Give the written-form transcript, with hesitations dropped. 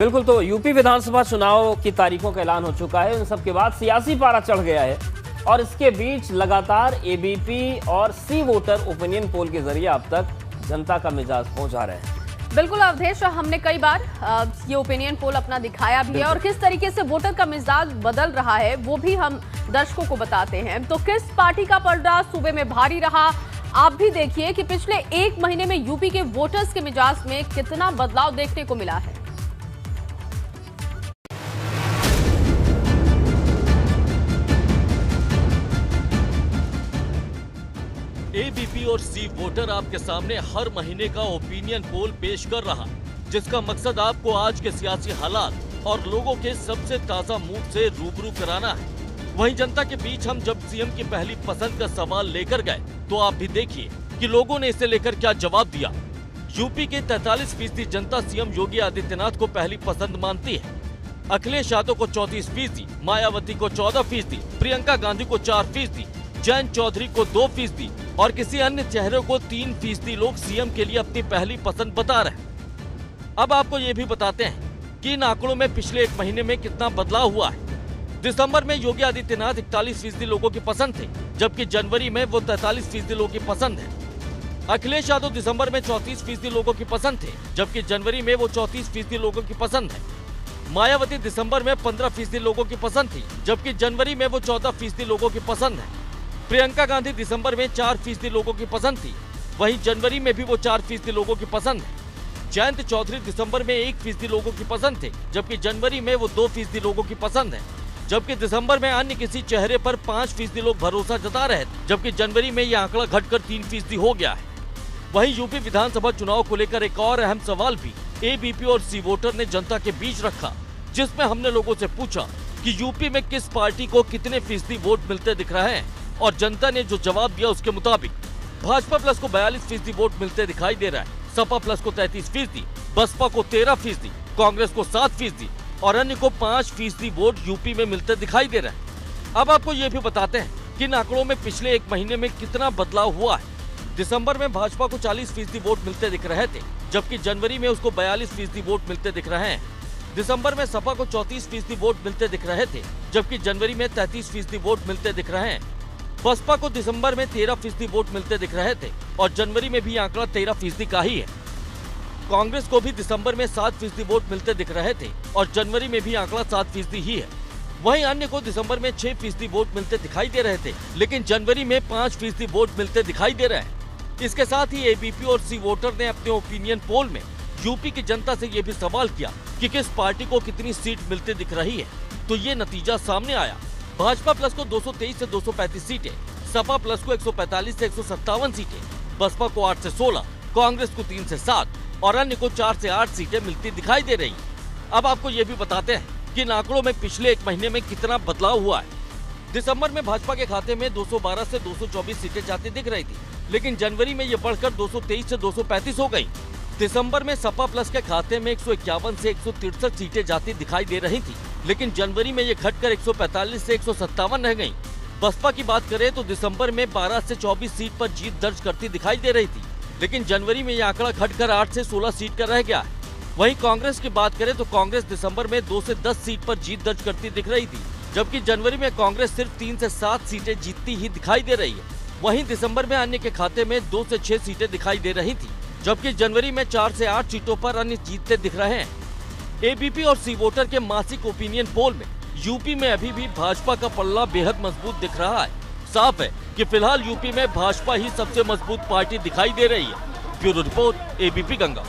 बिल्कुल। तो यूपी विधानसभा चुनाव की तारीखों का ऐलान हो चुका है। इन सब के बाद सियासी पारा चढ़ गया है और इसके बीच लगातार एबीपी और सी वोटर ओपिनियन पोल के जरिए अब तक जनता का मिजाज पहुंचा रहे हैं। बिल्कुल अवधेश, हमने कई बार ये ओपिनियन पोल अपना दिखाया भी है और किस तरीके से वोटर का मिजाज बदल रहा है वो भी हम दर्शकों को बताते हैं। तो किस पार्टी का पलड़ा सूबे में भारी रहा, आप भी देखिए कि पिछले एक महीने में यूपी के वोटर्स के मिजाज में कितना बदलाव देखने को मिला है। एबीपी और सी वोटर आपके सामने हर महीने का ओपिनियन पोल पेश कर रहा, जिसका मकसद आपको आज के सियासी हालात और लोगों के सबसे ताजा मूड से रूबरू कराना है। वहीं जनता के बीच हम जब सीएम की पहली पसंद का सवाल लेकर गए तो आप भी देखिए कि लोगों ने इसे लेकर क्या जवाब दिया। यूपी के 43% जनता सीएम योगी आदित्यनाथ को पहली पसंद मानती है। अखिलेश यादव को 34%, मायावती को 14%, प्रियंका गांधी को 4%, जयंत चौधरी को 2% और किसी अन्य चेहरे को 3% लोग सीएम के लिए अपनी पहली पसंद बता रहे हैं। अब आपको ये भी बताते हैं कि इन आंकड़ों में पिछले एक महीने में कितना बदलाव हुआ है। दिसंबर में योगी आदित्यनाथ 41% लोगों की पसंद थे, जबकि जनवरी में वो 43% लोगों की पसंद है। अखिलेश यादव दिसंबर में 34% लोगों की पसंद थे, जबकि जनवरी में वो 34% लोगों की पसंद है। मायावती दिसंबर में 15% लोगों की पसंद थी, जबकि जनवरी में वो 14% लोगों की पसंद है। प्रियंका गांधी दिसंबर में 4% लोगों की पसंद थी, वहीं जनवरी में भी वो 4% लोगों की पसंद है। जयंत चौधरी दिसंबर में 1% लोगों की पसंद थे, जबकि जनवरी में वो 2% लोगों की पसंद है। जबकि दिसंबर में अन्य किसी चेहरे पर 5% लोग भरोसा जता रहे थे, जबकि जनवरी में यह आंकड़ा घटकर 3% हो गया है। वहीं यूपी विधानसभा चुनाव को लेकर एक और अहम सवाल भी एबीपी और सी वोटर ने जनता के बीच रखा, जिसमें हमने लोगों से पूछा कि यूपी में किस पार्टी को कितने फीसदी वोट मिलते दिख रहे हैं, और जनता ने जो जवाब दिया उसके मुताबिक भाजपा प्लस को 42% वोट मिलते दिखाई दे रहा है, सपा प्लस को 33%, बसपा को 13%, कांग्रेस को 7% और अन्य को 5% वोट यूपी में मिलते दिखाई दे रहे हैं। अब आपको ये भी बताते हैं कि इन आंकड़ों में पिछले एक महीने में कितना बदलाव हुआ है। दिसंबर में भाजपा को 40% वोट मिलते दिख रहे थे, जबकि जनवरी में उसको 42% वोट मिलते दिख रहे हैं। दिसंबर में सपा को 34% वोट मिलते दिख रहे थे, जबकि जनवरी में 33% वोट मिलते दिख रहे हैं। बसपा को दिसंबर में 13% वोट मिलते दिख रहे थे और जनवरी में भी आंकड़ा 13% का ही है। कांग्रेस को भी दिसंबर में 7% वोट मिलते दिख रहे थे और जनवरी में भी आंकड़ा 7% ही है। वहीं अन्य को दिसंबर में 6% वोट मिलते दिखाई दे रहे थे, लेकिन जनवरी में 5% वोट मिलते दिखाई दे रहे हैं। इसके साथ ही एबीपी और सी वोटर ने अपने ओपिनियन पोल में यूपी की जनता से ये भी सवाल किया कि किस पार्टी को कितनी सीट मिलते दिख रही है। तो ये नतीजा सामने आया। भाजपा प्लस को 223 से 235 सीटें, सपा प्लस को 145 से 157 सीटें, बसपा को 8 से 16, कांग्रेस को 3 से 7 और अन्य को 4 से 8 सीटें मिलती दिखाई दे रही। अब आपको ये भी बताते हैं कि इन आंकड़ों में पिछले एक महीने में कितना बदलाव हुआ है। दिसंबर में भाजपा के खाते में 212 से 224 सीटें जाती दिख रही थी, लेकिन जनवरी में ये बढ़कर 223 से 235 हो गयी। दिसंबर में सपा प्लस के खाते में 151 से 163 सीटें जाती दिखाई दे रही थी, लेकिन जनवरी में ये घटकर 145 से 157 रह गयी। बसपा की बात करें तो दिसंबर में 12 से 24 सीट पर जीत दर्ज करती दिखाई दे रही थी, लेकिन जनवरी में यह आंकड़ा घटकर 8 से 16 सीट का रह गया है। वहीं कांग्रेस की बात करें तो कांग्रेस दिसंबर में 2 से 10 सीट पर जीत दर्ज करती दिख रही थी, जबकि जनवरी में कांग्रेस सिर्फ 3 से 7 सीटें जीतती ही दिखाई दे रही है। वहीं दिसंबर में अन्य के खाते में 2 से 6 सीटें दिखाई दे रही थी, जबकि जनवरी में 4 से 8 सीटों पर अन्य जीतते दिख रहे हैं। एबीपी और सी वोटर के मासिक ओपिनियन पोल में यूपी में अभी भी भाजपा का पल्ला बेहद मजबूत दिख रहा है। साफ है कि फिलहाल यूपी में भाजपा ही सबसे मजबूत पार्टी दिखाई दे रही है। Bureau report, ABP Ganga.